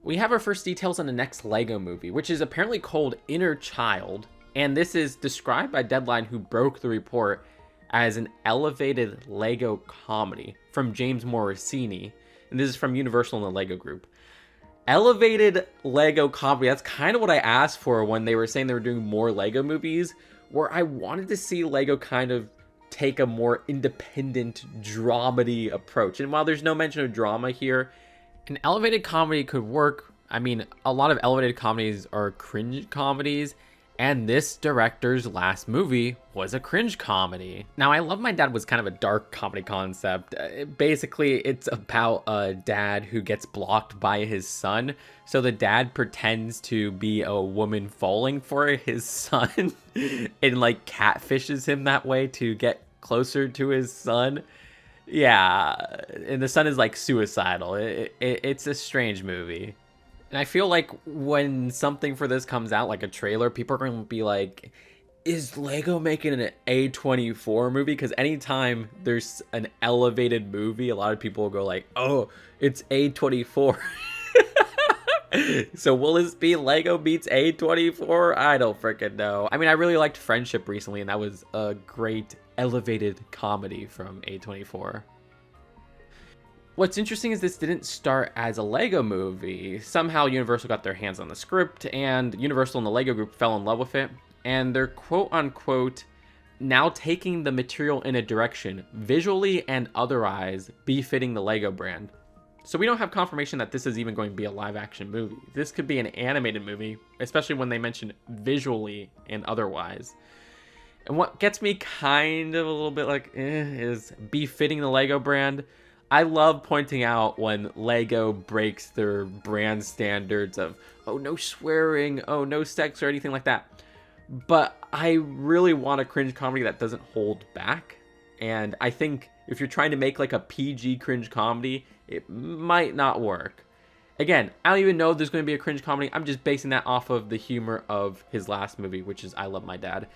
We have our first details on the next LEGO movie, which is apparently called Inner Child, and this is described by Deadline, who broke the report, as an elevated LEGO comedy from James Morosini, and this is from Universal and the LEGO Group. Elevated LEGO comedy, that's kind of what I asked for when they were saying they were doing more LEGO movies, where I wanted to see LEGO kind of take a more independent dramedy approach. And while there's no mention of drama here, an elevated comedy could work. I mean, a lot of elevated comedies are cringe comedies, and this director's last movie was a cringe comedy. Now, I Love My Dad was kind of a dark comedy concept. Basically, it's about a dad who gets blocked by his son. So the dad pretends to be a woman falling for his son and like catfishes him that way to get closer to his son. Yeah, and the son is like suicidal. It's a strange movie. And I feel like when something for this comes out, like a trailer, people are going to be like, is LEGO making an A24 movie? Because anytime there's an elevated movie, a lot of people will go like, oh, it's A24. So will this be LEGO meets A24? I don't freaking know. I mean, I really liked Friendship recently, and that was a great elevated comedy from A24. What's interesting is this didn't start as a LEGO movie. Somehow Universal got their hands on the script, and Universal and the LEGO Group fell in love with it, and they're quote-unquote now taking the material in a direction, visually and otherwise, befitting the LEGO brand. So we don't have confirmation that this is even going to be a live-action movie. This could be an animated movie, especially when they mention visually and otherwise. And what gets me kind of a little bit like, is befitting the LEGO brand. I love pointing out when LEGO breaks their brand standards of, oh, no swearing, oh, no sex or anything like that. But I really want a cringe comedy that doesn't hold back. And I think if you're trying to make like a PG cringe comedy, it might not work. Again, I don't even know if there's going to be a cringe comedy. I'm just basing that off of the humor of his last movie, which is I Love My Dad.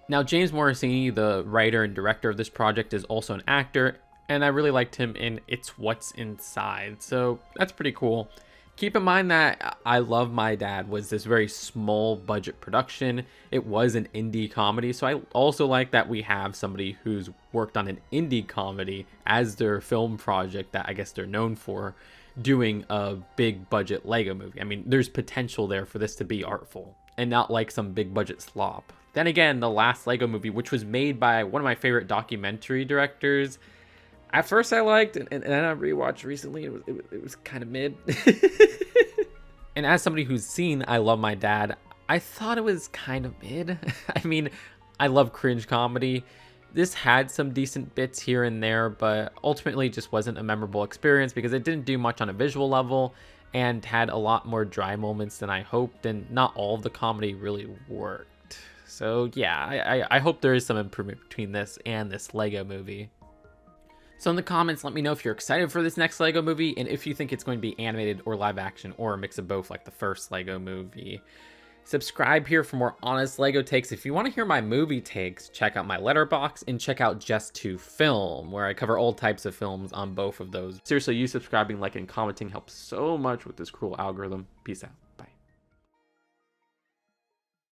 Now, James Morosini, the writer and director of this project, is also an actor, and I really liked him in It's What's Inside, so that's pretty cool. Keep in mind that I Love My Dad was this very small budget production. It was an indie comedy, so I also like that we have somebody who's worked on an indie comedy as their film project that I guess they're known for, doing a big budget LEGO movie. I mean, there's potential there for this to be artful and not like some big budget slop. Then again, the last LEGO movie, which was made by one of my favorite documentary directors, at first I liked, and then I rewatched recently, it was kind of mid. And as somebody who's seen I Love My Dad, I thought it was kind of mid. I mean, I love cringe comedy. This had some decent bits here and there, but ultimately just wasn't a memorable experience because it didn't do much on a visual level and had a lot more dry moments than I hoped, and not all of the comedy really worked. So yeah, I hope there is some improvement between this and this LEGO movie. So in the comments, let me know if you're excited for this next LEGO movie and if you think it's going to be animated or live action or a mix of both like the first LEGO movie. Subscribe here for more honest LEGO takes. If you want to hear my movie takes, check out my letterbox and check out Just to Film, where I cover all types of films on both of those. Seriously, you subscribing, liking, and commenting helps so much with this cruel algorithm. Peace out.